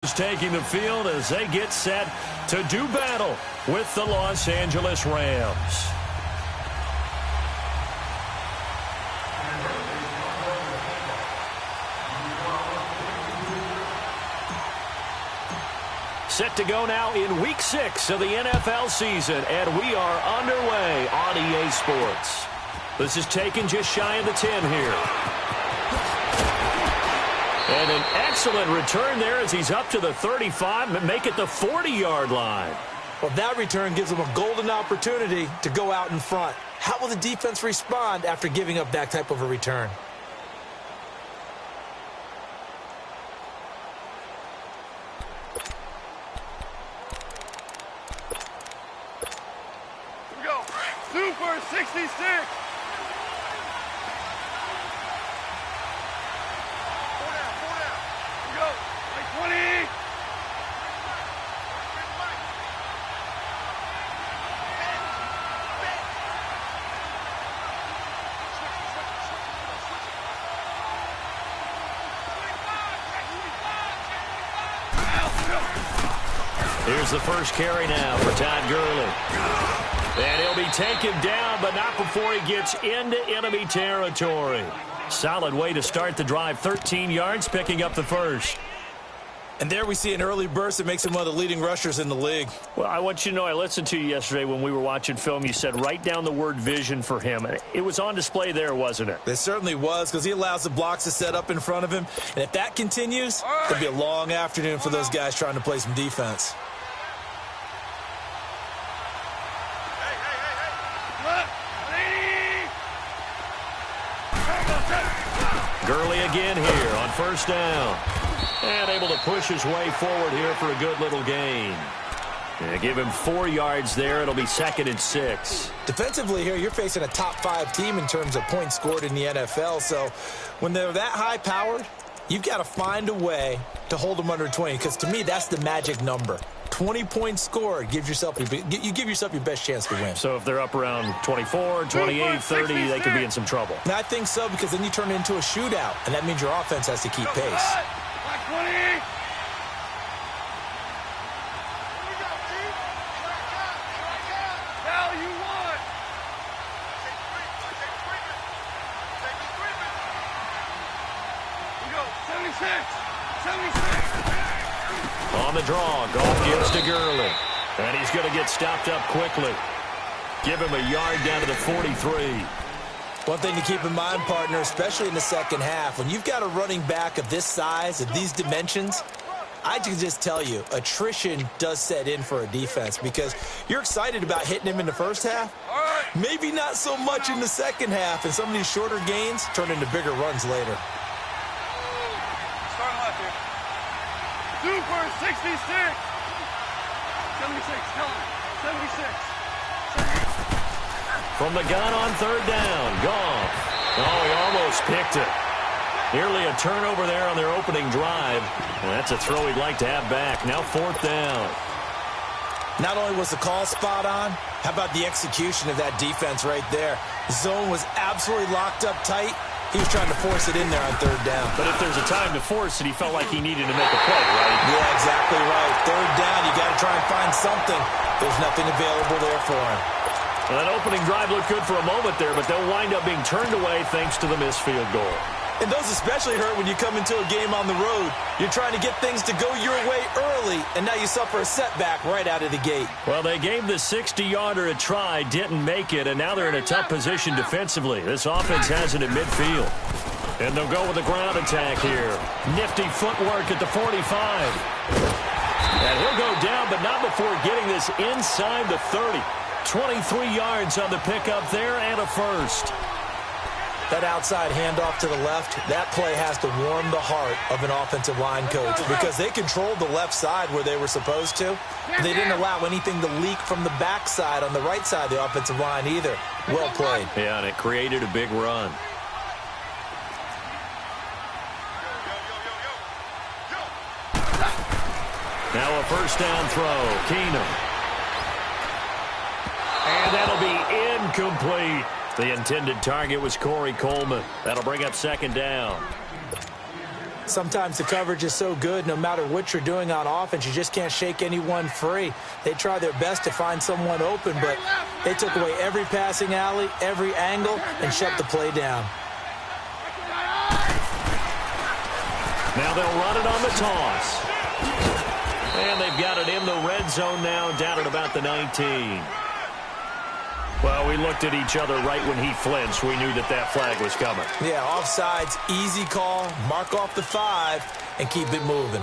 is taking the field as they get set to do battle with the Los Angeles Rams. Set to go now in Week 6 of the NFL season, and we are underway on EA Sports. This is taken just shy of the 10 here. And an excellent return there as he's up to the 35 and make it the 40-yard line. Well, that return gives him a golden opportunity to go out in front. How will the defense respond after giving up that type of a return? Here we go. 2 for 66. Here's the first carry now for Todd Gurley. And he'll be taken down, but not before he gets into enemy territory. Solid way to start the drive. 13 yards, picking up the first. And there we see an early burst that makes him one of the leading rushers in the league. Well, I want you to know I listened to you yesterday when we were watching film. You said write down the word vision for him. It was on display there, wasn't it? It certainly was, because he allows the blocks to set up in front of him. And if that continues, it'll be a long afternoon for those guys trying to play some defense. Gurley again here on first down. And able to push his way forward here for a good little gain. And give him 4 yards there. It'll be 2nd and 6. Defensively here, you're facing a top-5 team in terms of points scored in the NFL. So when they're that high-powered, you've got to find a way to hold them under 20. Because to me, that's the magic number. 20 points scored, you give yourself your best chance to win. So if they're up around 24, 28, 30, they could be in some trouble. And I think so, because then you turn it into a shootout, and that means your offense has to keep pace. 20. On the draw, Goff gives to Gurley. And he's going to get stopped up quickly. Give him a yard down to the 43. One thing to keep in mind, partner, especially in the second half, when you've got a running back of this size, of these dimensions, I can just tell you, attrition does set in for a defense because you're excited about hitting him in the first half. Maybe not so much in the second half, and some of these shorter gains turn into bigger runs later. Starting left here. 2 for 66. 76, tell him. 76. From the gun on third down, Goff. Oh, he almost picked it. Nearly a turnover there on their opening drive. And that's a throw he'd like to have back. Now 4th down. Not only was the call spot on, how about the execution of that defense right there? The zone was absolutely locked up tight. He was trying to force it in there on third down. But if there's a time to force it, he felt like he needed to make a play, right? Yeah, exactly right. Third down, you got to try and find something. There's nothing available there for him. Well, that opening drive looked good for a moment there, but they'll wind up being turned away thanks to the missed field goal. And those especially hurt when you come into a game on the road. You're trying to get things to go your way early, and now you suffer a setback right out of the gate. Well, they gave the 60-yarder a try, didn't make it, and now they're in a tough position defensively. This offense has it at midfield. And they'll go with a ground attack here. Nifty footwork at the 45. And he'll go down, but not before getting this inside the 30. 23 yards on the pickup there and a first. That outside handoff to the left, that play has to warm the heart of an offensive line coach because they controlled the left side where they were supposed to. They didn't allow anything to leak from the backside on the right side of the offensive line either. Well played. Yeah, and it created a big run. Now a first down throw. Keenum. And that'll be incomplete. The intended target was Corey Coleman. That'll bring up 2nd down. Sometimes the coverage is so good, no matter what you're doing on offense, you just can't shake anyone free. They try their best to find someone open, but they took away every passing alley, every angle, and shut the play down. Now they'll run it on the toss. And they've got it in the red zone now, down at about the 19. Well, we looked at each other right when he flinched. We knew that that flag was coming. Yeah, offsides, easy call, mark off the 5, and keep it moving.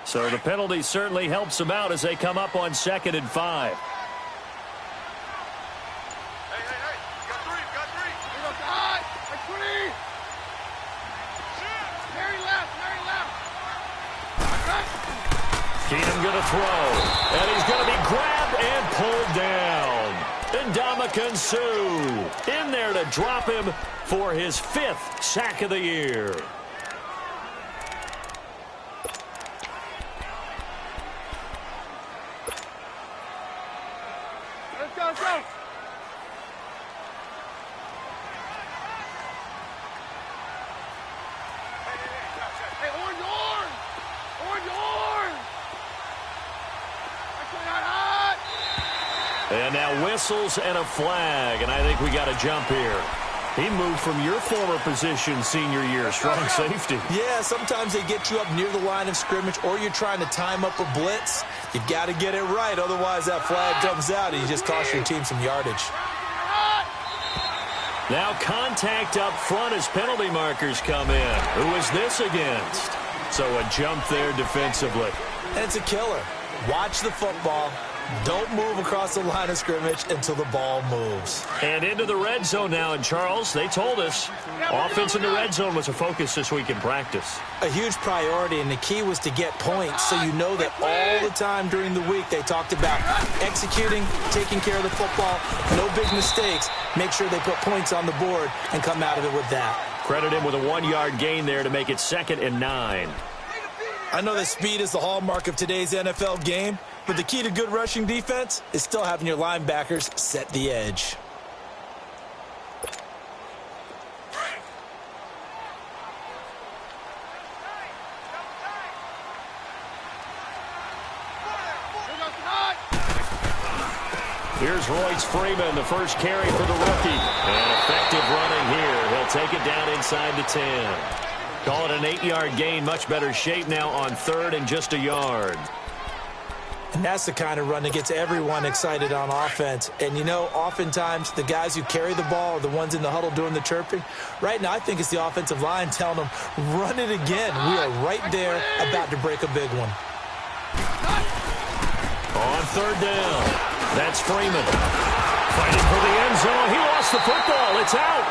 So the penalty certainly helps them out as they come up on 2nd and 5. Hey, you got three. You got high. Like 20. Very left. Keenum going to throw. And he's going to be grabbed and pulled down. And Ndamukong Suh in there to drop him for his 5th sack of the year. Let's go. Hey, orange. And now whistles and a flag, and I think we got a jump here. He moved from your former position senior year, strong safety. Yeah, sometimes they get you up near the line of scrimmage, or you're trying to time up a blitz. You've got to get it right, otherwise that flag comes out and you just cost your team some yardage. Now contact up front as penalty markers come in. Who is this against? So a jump there defensively. And it's a killer. Watch the football. Don't move across the line of scrimmage until the ball moves. And into the red zone now, and Charles, they told us offense in the red zone was a focus this week in practice. A huge priority, and the key was to get points, so you know that all the time during the week they talked about executing, taking care of the football, no big mistakes, make sure they put points on the board and come out of it with that. Credit him with a 1-yard gain there to make it 2nd and 9. I know that speed is the hallmark of today's NFL game, but the key to good rushing defense is still having your linebackers set the edge. Here's Royce Freeman, the first carry for the rookie. And effective running here. He'll take it down inside the 10. Call it an 8-yard gain. Much better shape now on 3rd and just a yard. And that's the kind of run that gets everyone excited on offense. And, you know, oftentimes the guys who carry the ball are the ones in the huddle doing the chirping. Right now, I think it's the offensive line telling them, run it again. We are right there about to break a big one. On 3rd down, that's Freeman. Fighting for the end zone. He lost the football. It's out.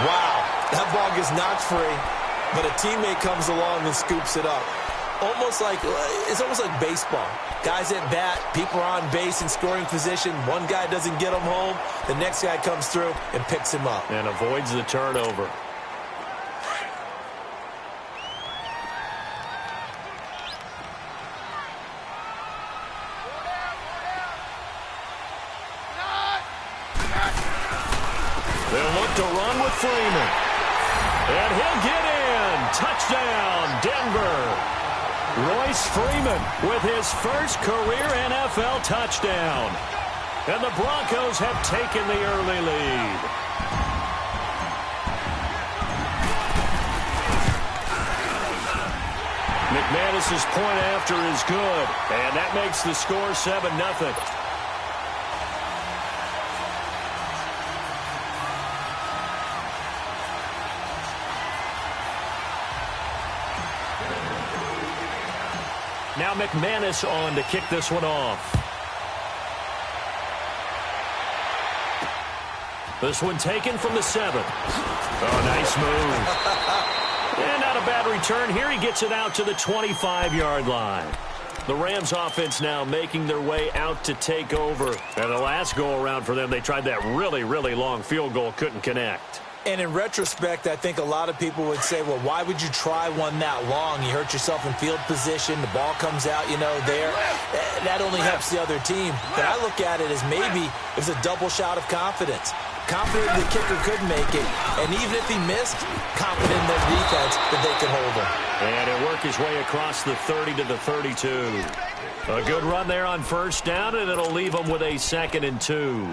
Wow, that ball gets knocked free, but a teammate comes along and scoops it up. It's almost like baseball. Guys at bat, people are on base in scoring position. One guy doesn't get him home. The next guy comes through and picks him up. And avoids the turnover. They'll look to run with Freeman. And he'll get in. Touchdown, Denver. Royce Freeman with his first career NFL touchdown. And the Broncos have taken the early lead. McManus's point after is good. And that makes the score 7-0. Now McManus on to kick this one off. This one taken from the 7. Oh, nice move. And not a bad return here. He gets it out to the 25-yard line. The Rams offense now making their way out to take over. And the last go-around for them, they tried that really, really long field goal, couldn't connect. And in retrospect, I think a lot of people would say, well, why would you try one that long? You hurt yourself in field position. The ball comes out, there. That only helps the other team. But I look at it as maybe it was a double shot of confidence. Confident the kicker could make it. And even if he missed, confident in their defense that they could hold him. And he'll work his way across the 30 to the 32. A good run there on first down, and it'll leave him with a 2nd and 2.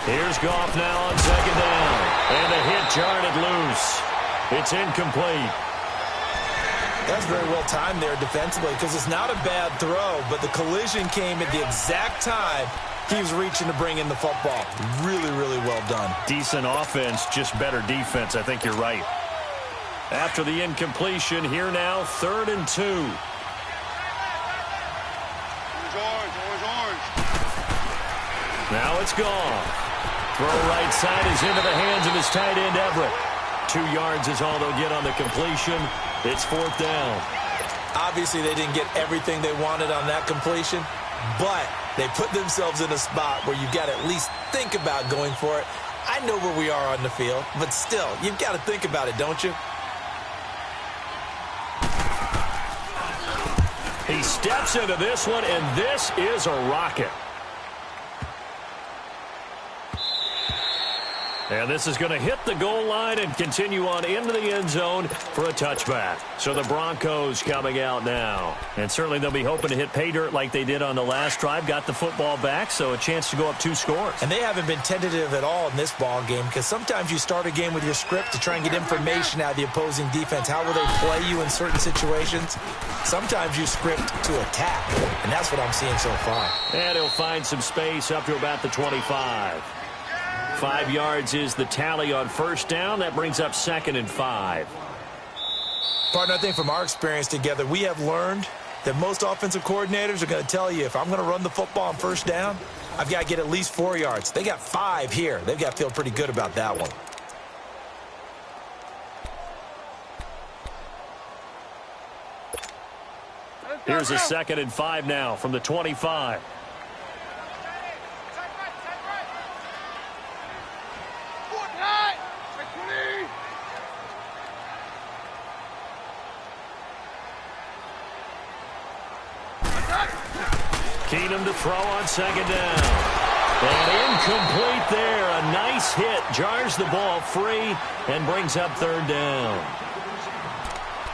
Here's Goff now on 2nd down. And the hit jarred it loose. It's incomplete. That's very well timed there defensively because it's not a bad throw, but the collision came at the exact time he was reaching to bring in the football. Really, really well done. Decent offense, just better defense. I think you're right. After the incompletion, here now, 3rd and 2. Orange. Now it's gone. Throw right side is into the hands of his tight end, Everett. 2 yards is all they'll get on the completion. It's 4th down. Obviously, they didn't get everything they wanted on that completion, but they put themselves in a spot where you've got to at least think about going for it. I know where we are on the field, but still, you've got to think about it, don't you? He steps into this one, and this is a rocket. And this is going to hit the goal line and continue on into the end zone for a touchback. So the Broncos coming out now. And certainly they'll be hoping to hit pay dirt like they did on the last drive. Got the football back, so a chance to go up 2 scores. And they haven't been tentative at all in this ball game because sometimes you start a game with your script to try and get information out of the opposing defense. How will they play you in certain situations? Sometimes you script to attack, and that's what I'm seeing so far. And he'll find some space up to about the 25. 5 yards is the tally on first down. That brings up 2nd and 5. Partner, I think from our experience together, we have learned that most offensive coordinators are going to tell you if I'm going to run the football on first down, I've got to get at least 4 yards. They got 5 here. They've got to feel pretty good about that one. Here's a 2nd and 5 now from the 25. Keenum to throw on 2nd down. And incomplete there. A nice hit. Jars the ball free and brings up 3rd down.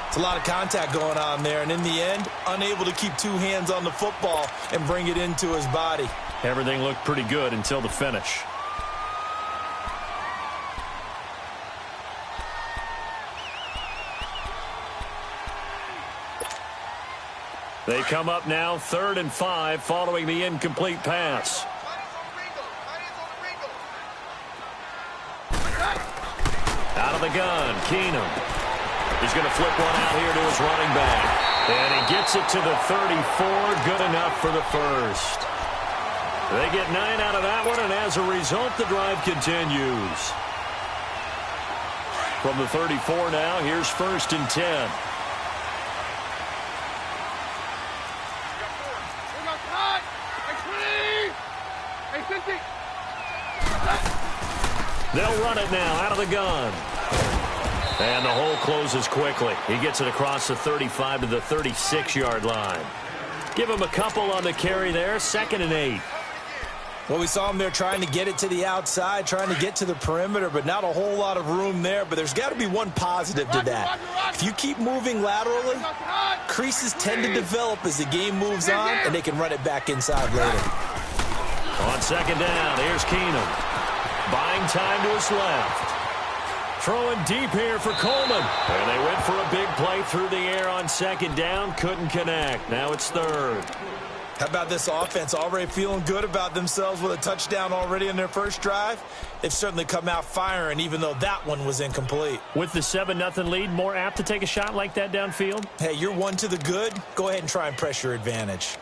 It's a lot of contact going on there. And in the end, unable to keep 2 hands on the football and bring it into his body. Everything looked pretty good until the finish. They come up now 3rd and 5 following the incomplete pass. Out of the gun, Keenum. He's going to flip one out here to his running back. And he gets it to the 34, good enough for the first. They get 9 out of that one, and as a result, the drive continues. From the 34 now, here's 1st and 10. They'll run it now out of the gun. And the hole closes quickly. He gets it across the 35 to the 36-yard line. Give him a couple on the carry there. 2nd and 8. Well, we saw him there trying to get it to the outside, trying to get to the perimeter, but not a whole lot of room there. But there's got to be one positive to that. If you keep moving laterally, creases tend to develop as the game moves on, and they can run it back inside later. On 2nd down, here's Keenum. Buying time to his left. Throwing deep here for Coleman. And they went for a big play through the air on 2nd down. Couldn't connect. Now it's 3rd. How about this offense? Already feeling good about themselves with a touchdown already in their first drive. They've certainly come out firing, even though that one was incomplete. With the 7-0 lead, more apt to take a shot like that downfield? Hey, you're 1 to the good. Go ahead and try and press your advantage.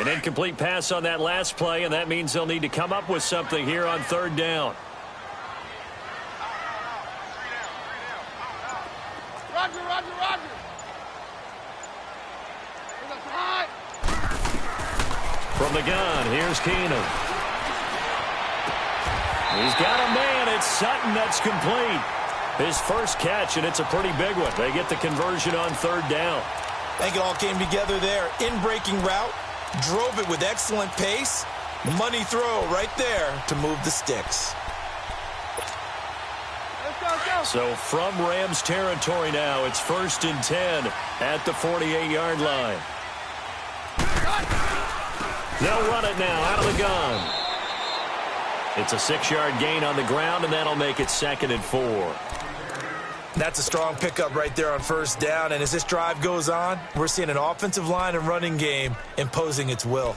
An incomplete pass on that last play, and that means they'll need to come up with something here on third down. Roger, roger, roger. From the gun, here's Keenum. He's got a man. It's Sutton that's complete. His first catch, and it's a pretty big one. They get the conversion on third down. I think it all came together there. In-breaking route, drove it with excellent pace. Money throw right there to move the sticks. Let's go, let's go. So from Rams territory now, it's 1st and 10 at the 48-yard line. They'll run it now out of the gun. It's a 6-yard gain on the ground, and that'll make it 2nd and 4. That's a strong pickup right there on first down, and as this drive goes on, we're seeing an offensive line and running game imposing its will.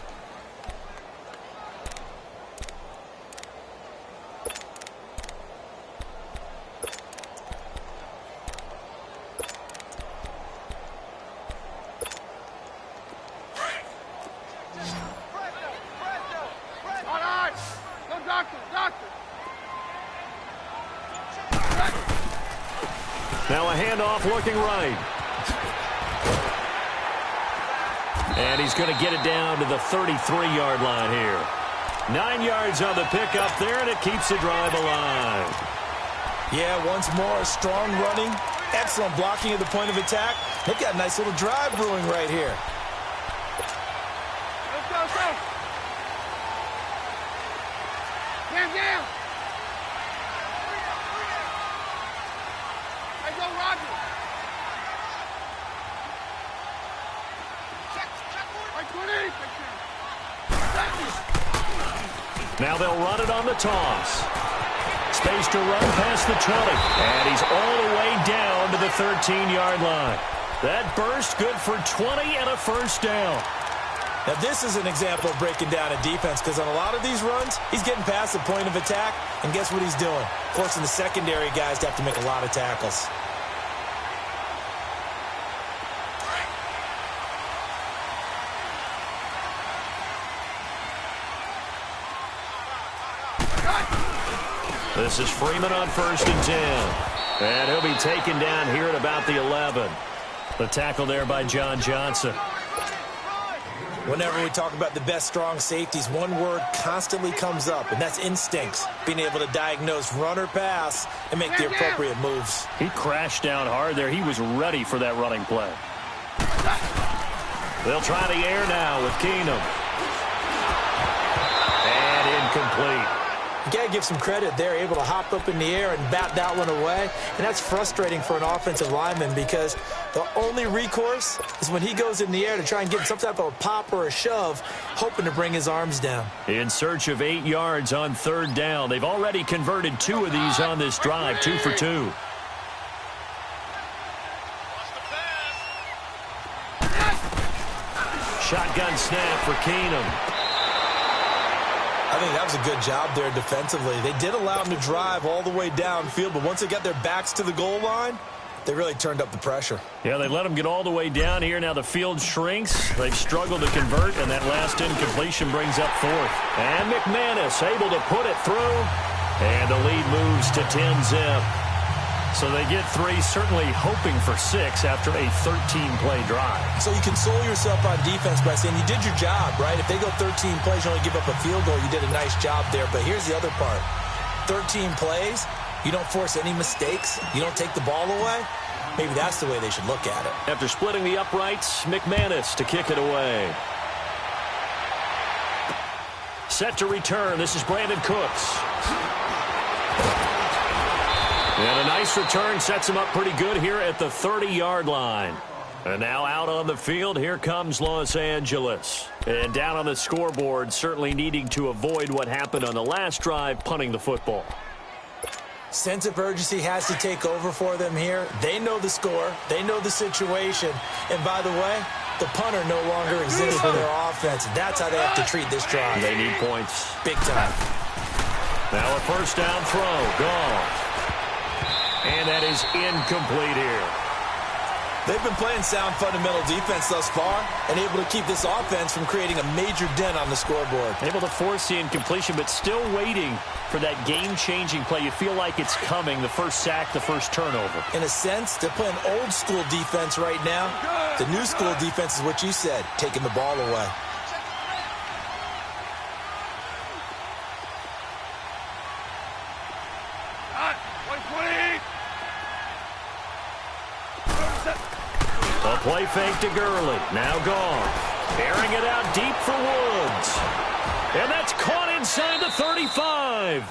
Now a handoff looking right. And he's going to get it down to the 33-yard line here. 9 yards on the pickup there, and it keeps the drive alive. Yeah, once more, strong running, excellent blocking at the point of attack. They've got a nice little drive brewing right here. Let's go, let's go. Down. Let's go, Roger. Now they'll run it on the toss. Space to run past the 20. And he's all the way down to the 13-yard line. That burst good for 20 and a first down. Now this is an example of breaking down a defense, because on a lot of these runs, he's getting past the point of attack, and guess what he's doing? Forcing the secondary guys to have to make a lot of tackles. This is Freeman on 1st and 10. And he'll be taken down here at about the 11. The tackle there by John Johnson. Whenever we talk about the best strong safeties, one word constantly comes up, and that's instincts. Being able to diagnose run or pass and make the appropriate moves. He crashed down hard there. He was ready for that running play. They'll try the air now with Keenum. And incomplete. You got to give some credit. They're able to hop up in the air and bat that one away. And that's frustrating for an offensive lineman, because the only recourse is when he goes in the air to try and get some type of a pop or a shove, hoping to bring his arms down. In search of 8 yards on third down. They've already converted 2 of these on this drive, 2 for 2. Shotgun snap for Keenum. I think that was a good job there defensively. They did allow him to drive all the way downfield, but once they got their backs to the goal line, they really turned up the pressure. Yeah, they let him get all the way down here. Now the field shrinks. They've struggled to convert, and that last incompletion brings up 4th. And McManus able to put it through, and the lead moves to 10-zip. So they get 3, certainly hoping for 6 after a 13-play drive. So you console yourself on defense by saying you did your job, right? If they go 13 plays, you only give up a field goal, you did a nice job there. But here's the other part. 13 plays, you don't force any mistakes, you don't take the ball away. Maybe that's the way they should look at it. After splitting the uprights, McManus to kick it away. Set to return. This is Brandon Cooks. And a nice return sets him up pretty good here at the 30-yard line. And now out on the field, here comes Los Angeles. And down on the scoreboard, certainly needing to avoid what happened on the last drive, punting the football. Sense of urgency has to take over for them here. They know the score. They know the situation. And by the way, the punter no longer exists for their offense. That's how they have to treat this drive. They need points. Big time. Now a first down throw. Gone. And that is incomplete here. They've been playing sound fundamental defense thus far and able to keep this offense from creating a major dent on the scoreboard. Able to force the incompletion, but still waiting for that game-changing play. You feel like it's coming, the first sack, the first turnover. In a sense, they're playing old-school defense right now. The new school defense is what you said, taking the ball away. A play fake to Gurley. Now gone. Airing it out deep for Woods. And that's caught inside the 35.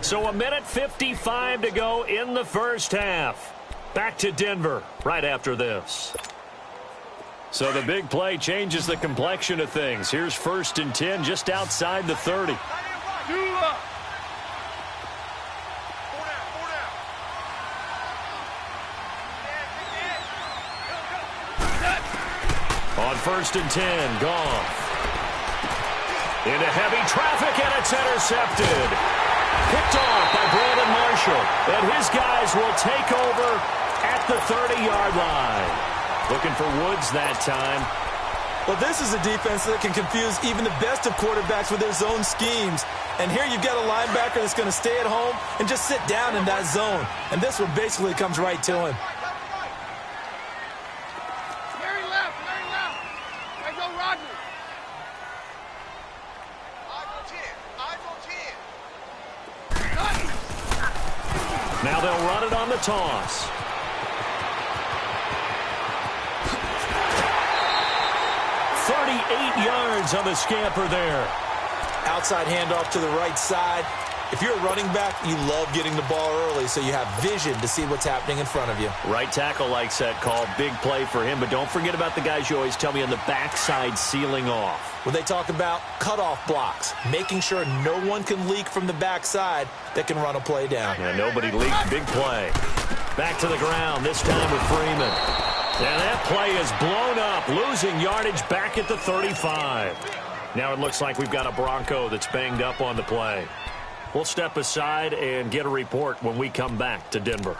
So 1:55 to go in the first half. Back to Denver right after this. So the big play changes the complexion of things. Here's 1st and 10 just outside the 30. On 1st and 10, Goff. Into heavy traffic, and it's intercepted. Picked off by Brandon Marshall. And his guys will take over at the 30-yard line. Looking for Woods that time. Well, this is a defense that can confuse even the best of quarterbacks with their zone schemes. And here you've got a linebacker that's going to stay at home and just sit down in that zone. And this one basically comes right to him. Now they'll run it on the toss. Yards on the scamper there. Outside handoff to the right side. If you're a running back, you love getting the ball early so you have vision to see what's happening in front of you. Right tackle likes that call. Big play for him. But don't forget about the guys you always tell me on the backside sealing off. When they talk about cutoff blocks, making sure no one can leak from the backside that can run a play down. Yeah, nobody leaked. Big play. Back to the ground, this time with Freeman. And that play is blown up, losing yardage back at the 35. Now it looks like we've got a Bronco that's banged up on the play. We'll step aside and get a report when we come back to Denver.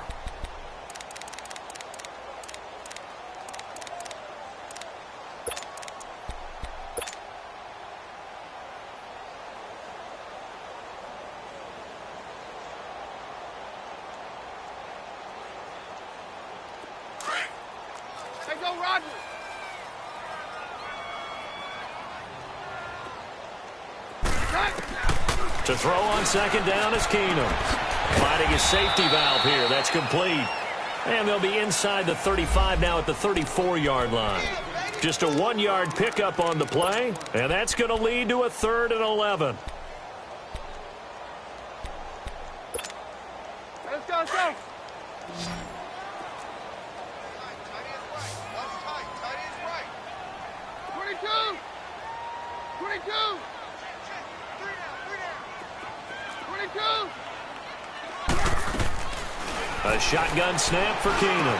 To throw on 2nd down is Keenum. Finding his safety valve here. That's complete. And they'll be inside the 35 now at the 34-yard line. Just a 1-yard pickup on the play, and that's going to lead to a 3rd and 11. Let's go, let's go. Tight is right. 22. 22. 22. A shotgun snap for Keenum.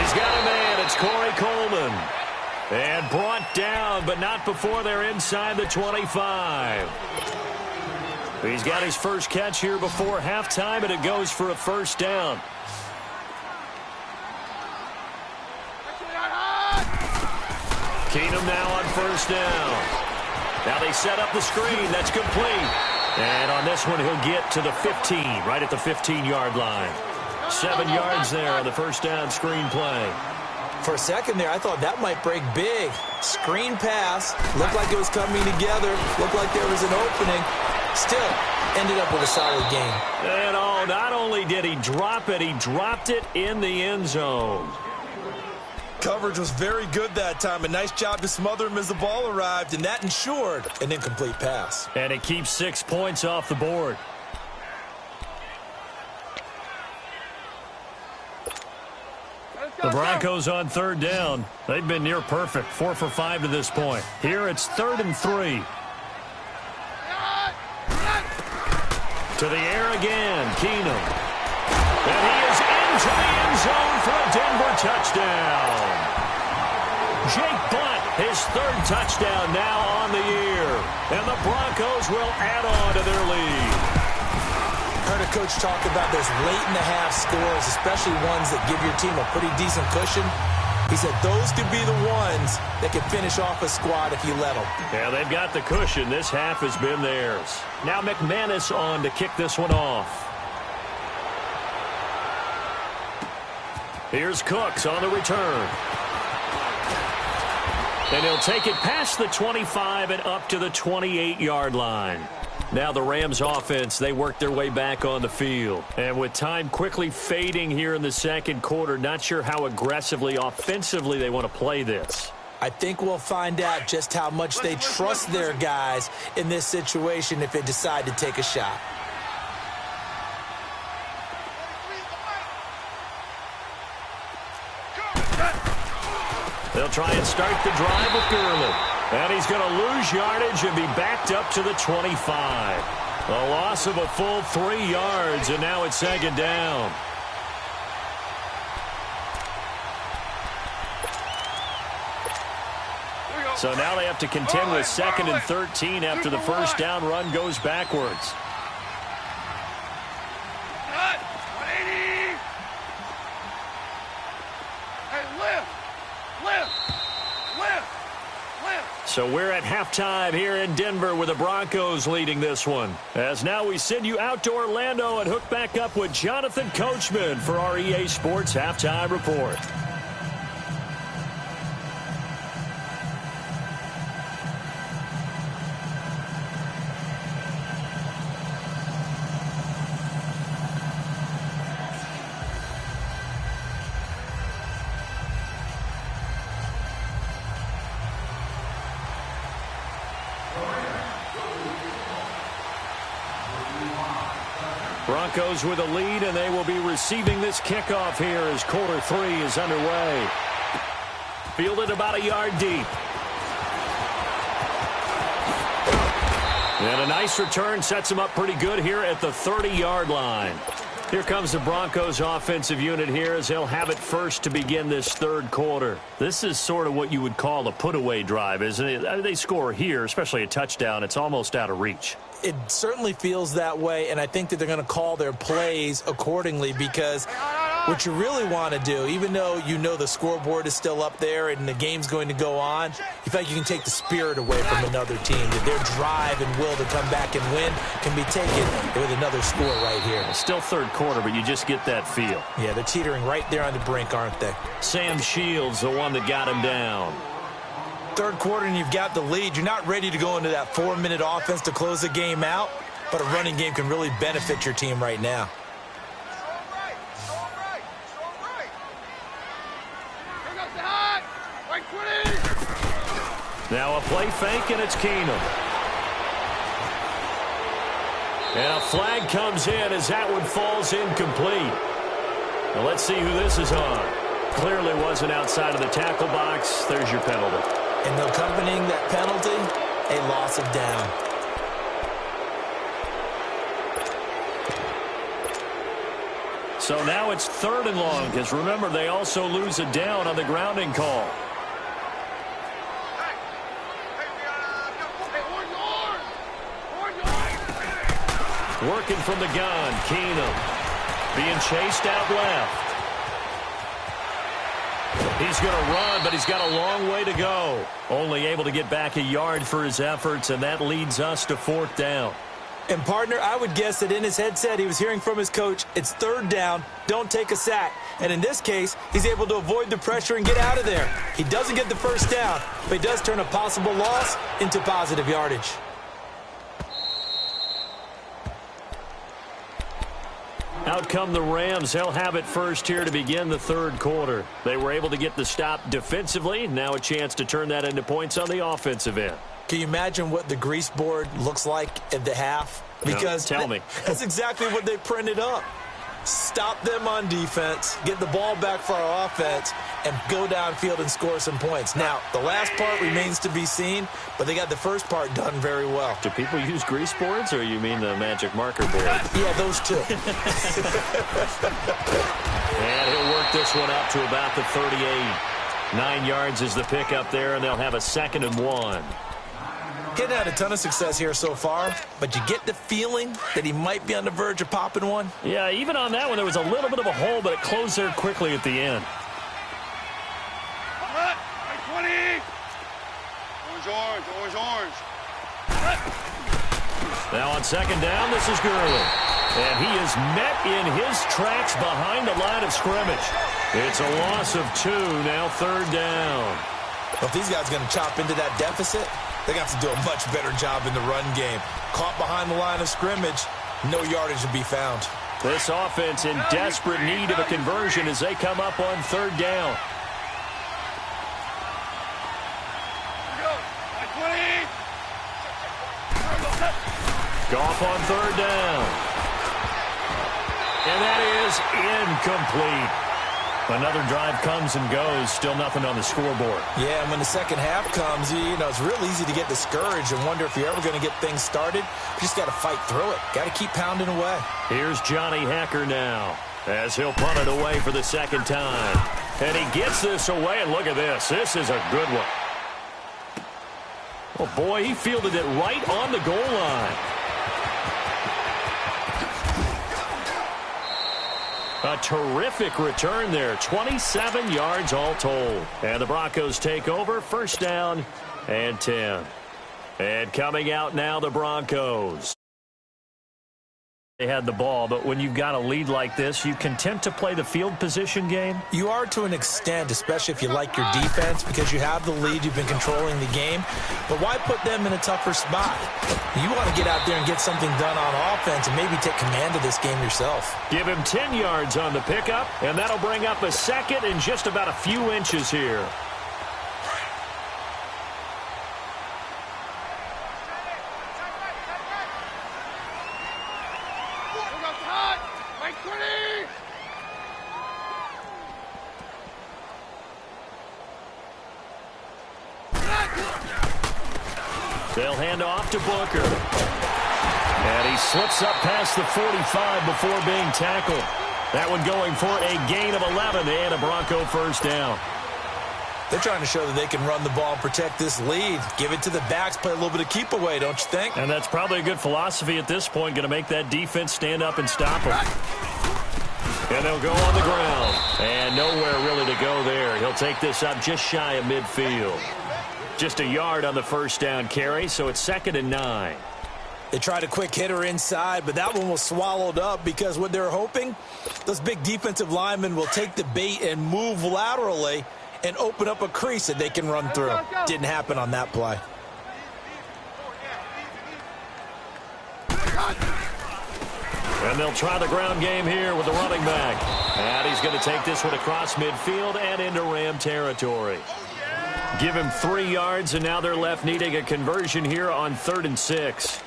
He's got a man. It's Corey Coleman. And brought down, but not before they're inside the 25. He's got his first catch here before halftime, and it goes for a 1st down. Keenum now on 1st down. Now they set up the screen. That's complete. And on this one, he'll get to the 15, right at the 15-yard line. 7 yards there on the 1st down screen play. For a second there, I thought that might break big. Screen pass. Looked like it was coming together. Looked like there was an opening. Still, ended up with a solid game. And not only did he drop it, he dropped it in the end zone. Coverage was very good that time. A nice job to smother him as the ball arrived, and that ensured an incomplete pass. And it keeps 6 points off the board. The Broncos on 3rd down. They've been near perfect, 4 for 5 to this point. Here it's 3rd and 3. To the air again, Keenum. And he is into the end zone for a Denver touchdown. Jake Butt, his 3rd touchdown now on the year. And the Broncos will add on to their lead. Heard a coach talked about those late-in-the-half scores, especially ones that give your team a pretty decent cushion. He said those could be the ones that can finish off a squad if you let them. Yeah, they've got the cushion. This half has been theirs. Now McManus on to kick this one off. Here's Cooks on the return. And he'll take it past the 25 and up to the 28-yard line. Now the Rams offense, they work their way back on the field. And with time quickly fading here in the second quarter, not sure how aggressively, offensively they want to play this. I think we'll find out just how much they trust their guys in this situation if they decide to take a shot. They'll try and start the drive with Gurley. And he's going to lose yardage and be backed up to the 25. A loss of a full 3 yards, and now it's second down. So now they have to contend with 2nd and 13 after the first down run goes backwards. So we're at halftime here in Denver with the Broncos leading this one. As now we send you out to Orlando and hook back up with Jonathan Coachman for our EA Sports Halftime Report. Broncos with a lead, and they will be receiving this kickoff here as quarter 3 is underway. Fielded about a yard deep. And a nice return sets him up pretty good here at the 30-yard line. Here comes the Broncos offensive unit here as they'll have it first to begin this third quarter. This is sort of what you would call a put-away drive, isn't it? I mean, they score here, especially a touchdown. It's almost out of reach. It certainly feels that way, and I think that they're going to call their plays accordingly because what you really want to do, even though you know the scoreboard is still up there and the game's going to go on, you feel like you can take the spirit away from another team. That their drive and will to come back and win can be taken with another score right here. It's still third quarter, but you just get that feel. Yeah, they're teetering right there on the brink, aren't they? Sam Shields, the one that got him down. Third quarter and you've got the lead. You're not ready to go into that 4-minute offense to close the game out, but a running game can really benefit your team right now. Now a play fake, and it's Keenum. And a flag comes in as that one falls incomplete. Now let's see who this is on. Clearly wasn't outside of the tackle box. There's your penalty. And accompanying that penalty, a loss of down. So now it's 3rd and long, because remember, they also lose a down on the grounding call. Working from the gun, Keenum. Being chased out left. He's going to run, but he's got a long way to go. Only able to get back a yard for his efforts, and that leads us to 4th down. And, partner, I would guess that in his headset he was hearing from his coach, it's 3rd down, don't take a sack. And in this case, he's able to avoid the pressure and get out of there. He doesn't get the first down, but he does turn a possible loss into positive yardage. Out come the Rams. They'll have it first here to begin the third quarter. They were able to get the stop defensively. Now a chance to turn that into points on the offensive end. Can you imagine what the grease board looks like at the half? Because no, tell me. That's exactly what they printed up. Stop them on defense, get the ball back for our offense, and go downfield and score some points. Now, the last part remains to be seen, but they got the first part done very well. Do people use grease boards, or you mean the magic marker board? Yeah, those two. And he'll work this one up to about the 38. 9 yards is the pickup there, and they'll have a 2nd and 1. Getting had a ton of success here so far, but you get the feeling that he might be on the verge of popping one. Yeah, even on that one, there was a little bit of a hole, but it closed there quickly at the end. 20. Orange. Now on second down, this is Gurley. And he is met in his tracks behind the line of scrimmage. It's a loss of 2, now third down. Well, if these guys are going to chop into that deficit, they got to do a much better job in the run game. Caught behind the line of scrimmage, no yardage to be found. This offense in desperate need of a conversion as they come up on third down. Goff on third down. And that is incomplete. Another drive comes and goes. Still nothing on the scoreboard. Yeah, and when the second half comes, you know, it's real easy to get discouraged and wonder if you're ever going to get things started. You just got to fight through it. Got to keep pounding away. Here's Johnny Hacker now as he'll punt it away for the second time. And he gets this away, and look at this. This is a good one. Oh, boy, he fielded it right on the goal line. A terrific return there. 27 yards all told. And the Broncos take over. First down and 10. And coming out now, the Broncos. They had the ball, but when you've got a lead like this, you content to play the field position game? You are to an extent, especially if you like your defense, because you have the lead, you've been controlling the game. But why put them in a tougher spot? You want to get out there and get something done on offense and maybe take command of this game yourself. Give him 10 yards on the pickup, and that'll bring up a second in just about a few inches here. They'll hand off to Booker. And he slips up past the 45 before being tackled. That one going for a gain of 11 and a Bronco first down. They're trying to show that they can run the ball and protect this lead. Give it to the backs, play a little bit of keep away, don't you think? And that's probably a good philosophy at this point, going to make that defense stand up and stop them. And they'll go on the ground. And nowhere really to go there. He'll take this up just shy of midfield. Just a yard on the first down carry, so it's 2nd and 9. They tried a quick hitter inside, but that one was swallowed up because what they're hoping, those big defensive linemen will take the bait and move laterally and open up a crease that they can run through. Didn't happen on that play. And they'll try the ground game here with the running back. And he's going to take this one across midfield and into Ram territory. Give him 3 yards, and now they're left needing a conversion here on 3rd and 6.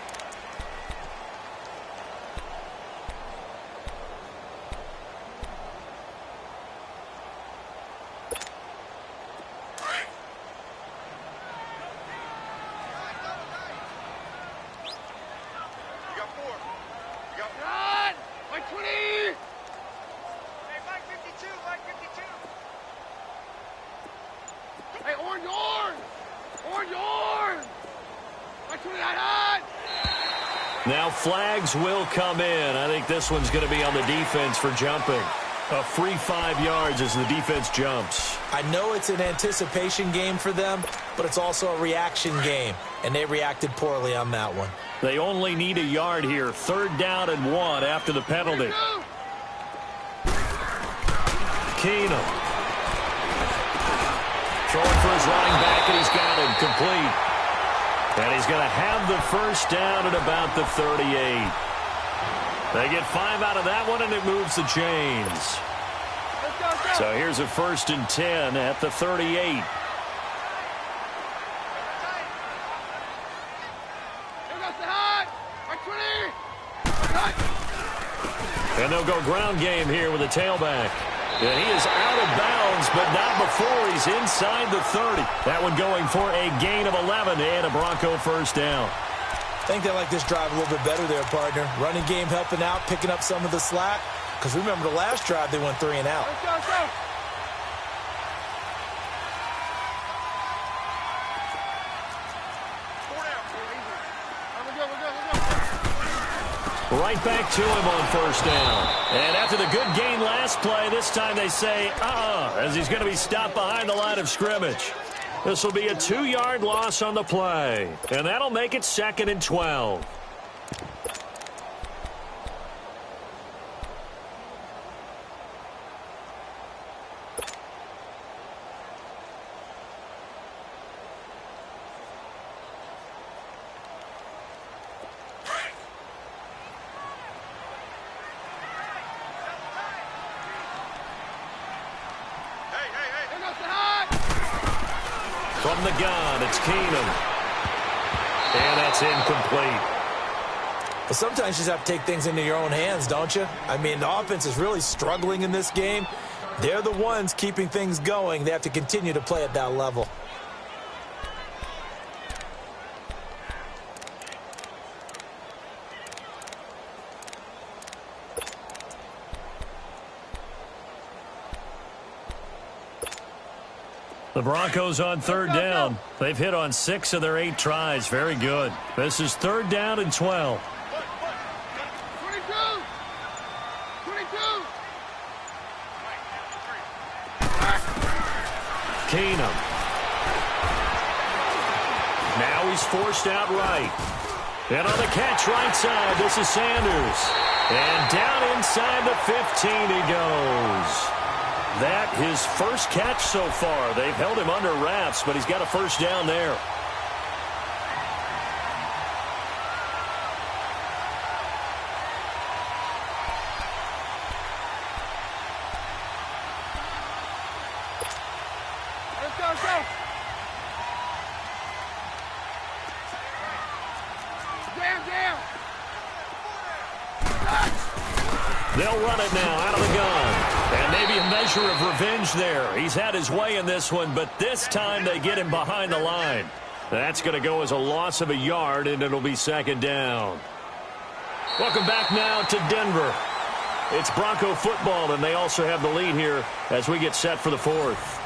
Now flags will come in. I think this one's going to be on the defense for jumping. A free 5 yards as the defense jumps. I know it's an anticipation game for them, but it's also a reaction game, and they reacted poorly on that one. They only need a yard here. 3rd down and 1 after the penalty. Keenum. Throwing for his running back, and he's got him complete. And he's going to have the first down at about the 38. They get 5 out of that one, and it moves the chains. So here's a 1st and 10 at the 38. And they'll go ground game here with a tailback. And he is out of bounds, but not before he's inside the 30. That one going for a gain of 11 and a Bronco first down. I think they like this drive a little bit better there, partner. Running game helping out, picking up some of the slack. Because remember the last drive, they went 3 and out. Let's go. Right back to him on first down. And after the good gain last play, this time they say, as he's going to be stopped behind the line of scrimmage. This will be a 2-yard loss on the play. And that'll make it 2nd and 12. From the gun, it's Keenum. And that's incomplete. Well, sometimes you just have to take things into your own hands, don't you? I mean, the offense is really struggling in this game. They're the ones keeping things going. They have to continue to play at that level. The Broncos on 3rd down. They've hit on 6 of their 8 tries. Very good. This is 3rd down and 12. 22. 22. Keenum. Now he's forced out right. And on the catch right side, this is Sanders. And down inside the 15 he goes. That his first catch so far. They've held him under wraps, but he's got a first down there. Let's go, let's go. Jam. They'll run it now out of the gun. And maybe a measure of revenge there. He's had his way in this one, but this time they get him behind the line. That's going to go as a loss of a yard, and it'll be 2nd down. Welcome back now to Denver. It's Bronco football, and they also have the lead here as we get set for the 4th.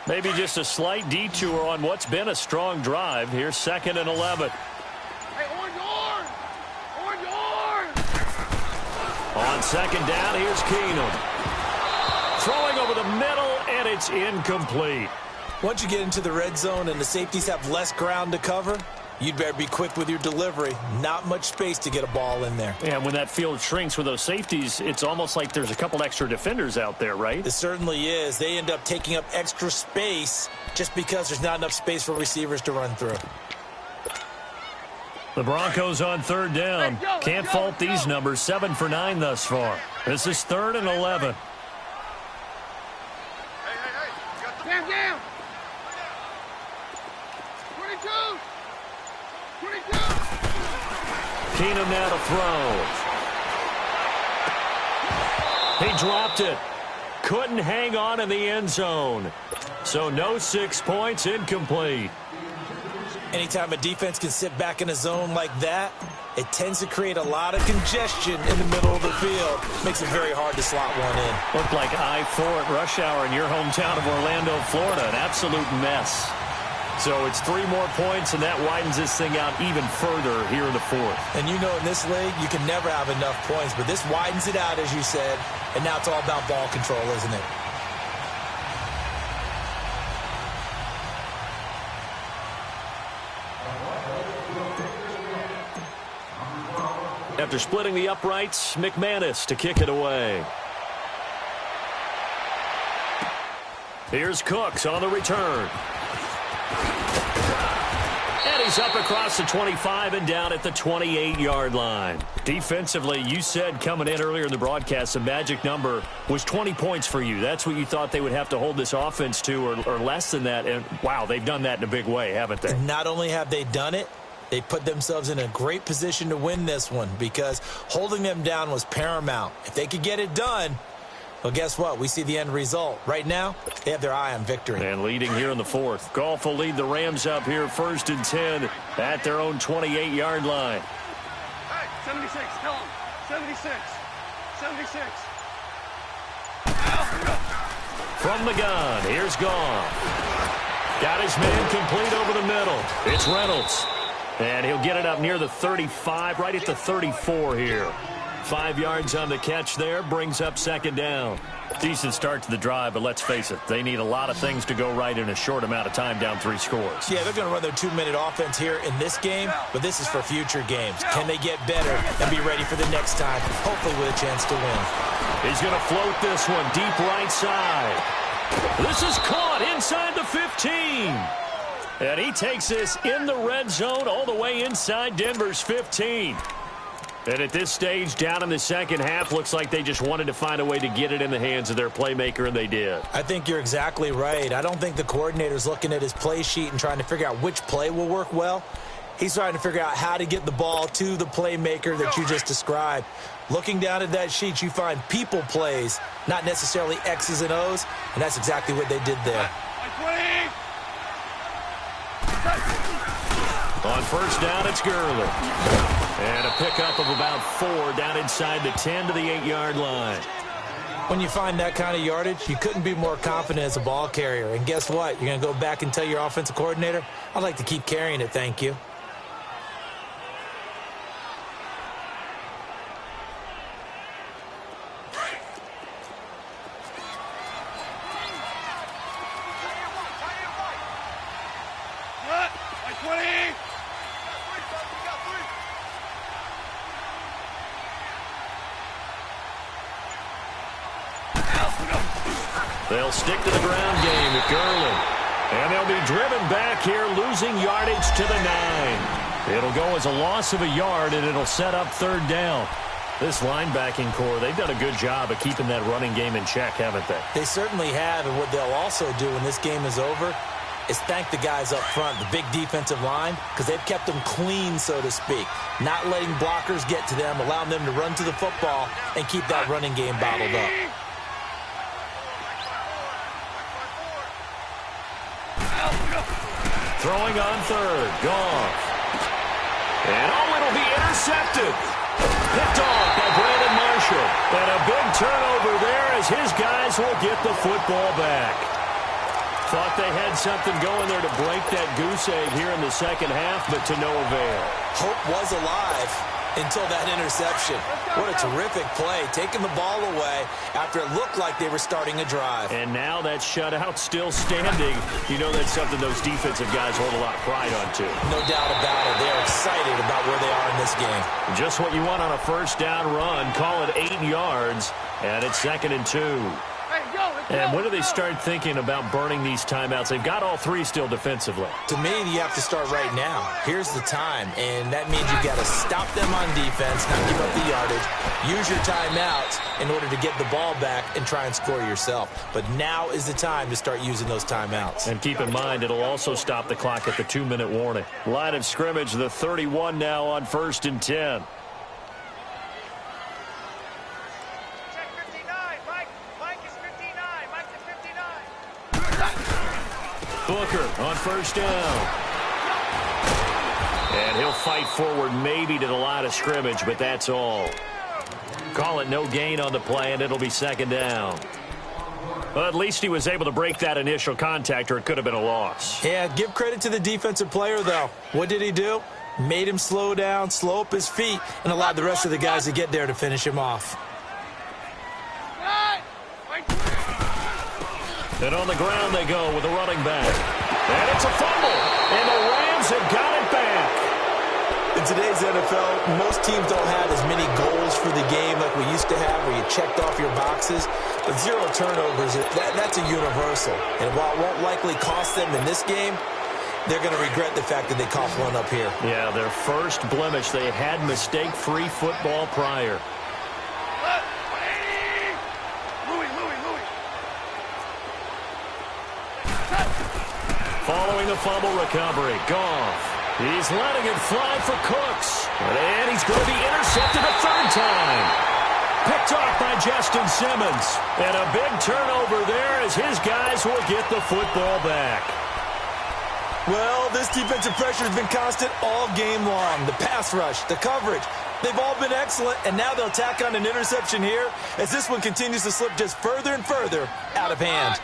Maybe just a slight detour on what's been a strong drive. Here's 2nd and 11. Hey, orange! On 2nd down, here's Keenum. Throwing over the middle, and it's incomplete. Once you get into the red zone and the safeties have less ground to cover, you'd better be quick with your delivery. Not much space to get a ball in there. And when that field shrinks with those safeties, it's almost like there's a couple extra defenders out there, right? It certainly is. They end up taking up extra space just because there's not enough space for receivers to run through. The Broncos on 3rd down. Can't fault these numbers. 7 for 9 thus far. This is 3rd and 11. Jam. 22. 22. Keenum now to throw. He dropped it. Couldn't hang on in the end zone. So no 6 points, incomplete. Anytime a defense can sit back in a zone like that, it tends to create a lot of congestion in the middle of the field. Makes it very hard to slot one in. Looked like I-4 at rush hour in your hometown of Orlando, Florida. An absolute mess. So it's 3 more points, and that widens this thing out even further here in the 4th. And you know in this league, you can never have enough points, but this widens it out, as you said, and now it's all about ball control, isn't it? After splitting the uprights, McManus to kick it away. Here's Cooks on the return. And he's up across the 25 and down at the 28-yard line. Defensively, you said coming in earlier in the broadcast, the magic number was 20 points for you. That's what you thought they would have to hold this offense to, or less than that. And, wow, they've done that in a big way, haven't they? And not only have they done it, They put themselves in a great position to win this one because holding them down was paramount. If they could get it done, well, guess what? We see the end result. Right now, they have their eye on victory. And leading here in the fourth. Goff will lead the Rams up here 1st and 10 at their own 28-yard line. Hey, 76, tell him. 76. 76. From the gun, here's Goff. Got his man complete over the middle. It's Reynolds. And he'll get it up near the 35, right at the 34 here. 5 yards on the catch there, brings up 2nd down. Decent start to the drive, but let's face it, they need a lot of things to go right in a short amount of time, down 3 scores. Yeah, they're going to run their 2-minute offense here in this game, but this is for future games. Can they get better and be ready for the next time, hopefully with a chance to win? He's going to float this one deep right side. This is caught inside the 15. And he takes this in the red zone all the way inside Denver's 15. And at this stage, down in the second half, looks like they just wanted to find a way to get it in the hands of their playmaker, and they did. I think you're exactly right. I don't think the coordinator's looking at his play sheet and trying to figure out which play will work well. He's trying to figure out how to get the ball to the playmaker that you just described. Looking down at that sheet, you find people plays, not necessarily X's and O's, and that's exactly what they did there. On 1st down, it's Gurley. And a pickup of about 4 down inside the 10 to the 8-yard line. When you find that kind of yardage, you couldn't be more confident as a ball carrier. And guess what? You're going to go back and tell your offensive coordinator, I'd like to keep carrying it, thank you. They'll stick to the ground game with Gurley. And they'll be driven back here, losing yardage to the 9. It'll go as a loss of a yard, and it'll set up 3rd down. This linebacking core, they've done a good job of keeping that running game in check, haven't they? They certainly have, and what they'll also do when this game is over is thank the guys up front, the big defensive line, because they've kept them clean, so to speak. Not letting blockers get to them, allowing them to run to the football and keep that running game bottled up. Throwing on 3rd, Goff. And it'll be intercepted. Picked off by Brandon Marshall. And a big turnover there as his guys will get the football back. Thought they had something going there to break that goose egg here in the second half, but to no avail. Hope was alive until that interception. What a terrific play, taking the ball away after it looked like they were starting a drive. And now that shutout still standing. You know that's something those defensive guys hold a lot of pride on, too. No doubt about it. They're excited about where they are in this game. Just what you want on a 1st down run. Call it 8 yards, and it's 2nd and 2. And when do they start thinking about burning these timeouts? They've got all 3 still defensively. To me, you have to start right now. Here's the time, and that means you've got to stop them on defense, not give up the yardage, use your timeouts in order to get the ball back and try and score yourself. But now is the time to start using those timeouts. And keep in mind, it'll also stop the clock at the 2-minute warning. Line of scrimmage, the 31 now on 1st and 10. Booker on 1st down. And he'll fight forward maybe to the line of scrimmage, but that's all. Call it no gain on the play, and it'll be 2nd down. Well, at least he was able to break that initial contact, or it could have been a loss. Yeah, give credit to the defensive player, though. What did he do? Made him slow down, slow up his feet, and allowed the rest of the guys to get there to finish him off. And on the ground they go with a running back. And it's a fumble. And the Rams have got it back. In today's NFL, most teams don't have as many goals for the game like we used to have where you checked off your boxes. But 0 turnovers, that's a universal. And while it won't likely cost them in this game, they're going to regret the fact that they coughed one up here. Yeah, their first blemish. They had mistake-free football prior. Following the fumble recovery, Goff. He's letting it fly for Cooks. And he's going to be intercepted a third time. Picked off by Justin Simmons. And a big turnover there as his guys will get the football back. Well, this defensive pressure has been constant all game long. The pass rush, the coverage, they've all been excellent, and now they'll tack on an interception here as this one continues to slip just further and further out of hand.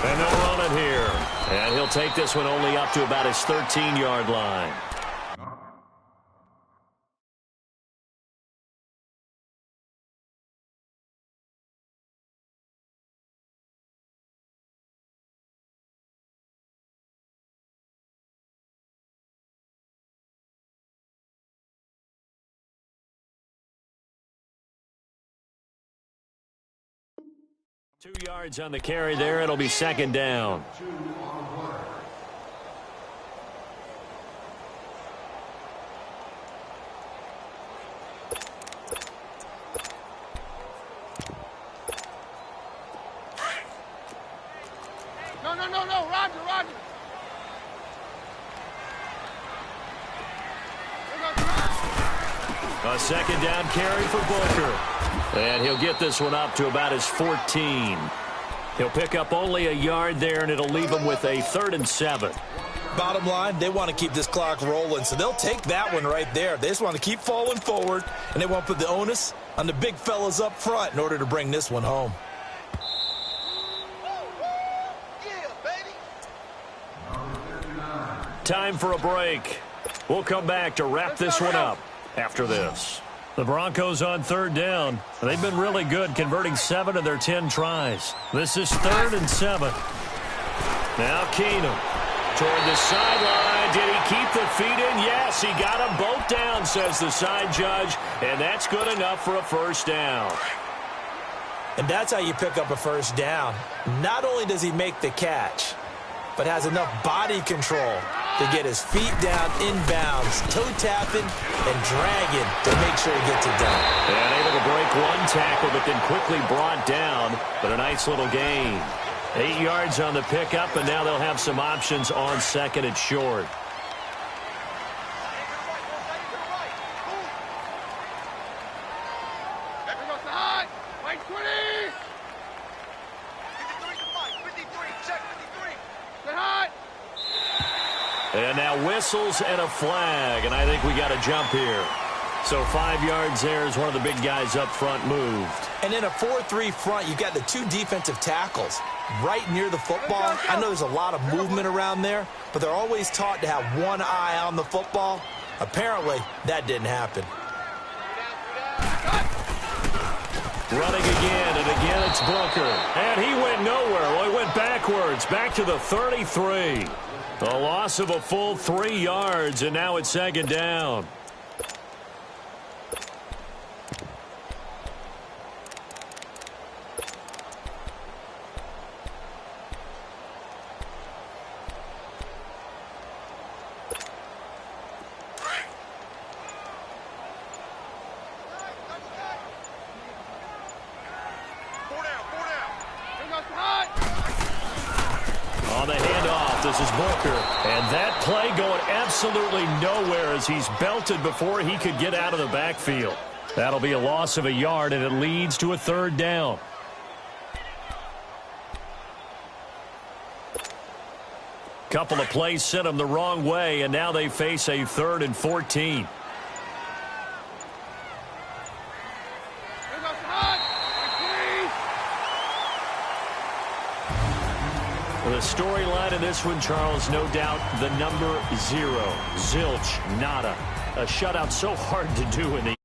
And they'll run it here. And he'll take this one only up to about his 13-yard line. Two yards on the carry there. It'll be second down. No, Roger. A second down carry for Booker. And he'll get this one up to about his 14. He'll pick up only a yard there, and it'll leave him with a 3rd and 7. Bottom line, they want to keep this clock rolling, so they'll take that one right there. They just want to keep falling forward, and they want to put the onus on the big fellas up front in order to bring this one home. Time for a break. We'll come back to wrap this one up after this. The Broncos on 3rd down. They've been really good, converting 7 of their 10 tries. This is 3rd and 7. Now Keenum toward the sideline. Did he keep the feet in? Yes, he got them both down, says the side judge, and that's good enough for a first down. And that's how you pick up a first down. Not only does he make the catch, but has enough body control to get his feet down inbounds, toe-tapping and dragging to make sure he gets it done. And able to break one tackle, but then quickly brought down. But a nice little gain. 8 yards on the pickup, and now they'll have some options on 2nd and short. And now whistles and a flag, and I think we got a jump here. So 5 yards there as one of the big guys up front moved. And in a 4-3 front, you've got the 2 defensive tackles right near the football. I know there's a lot of movement around there, but they're always taught to have one eye on the football. Apparently, that didn't happen. Running again, and again it's Booker. And he went nowhere. Well, he went backwards, back to the 33. A loss of a full 3 yards, and now it's 2nd down. On the handoff, this is Booker. And that play going absolutely nowhere as he's belted before he could get out of the backfield. That'll be a loss of a yard, and it leads to a 3rd down. Couple of plays sent them the wrong way, and now they face a 3rd and 14. The storyline in this one, Charles, no doubt the number 0. Zilch, nada. A shutout so hard to do in the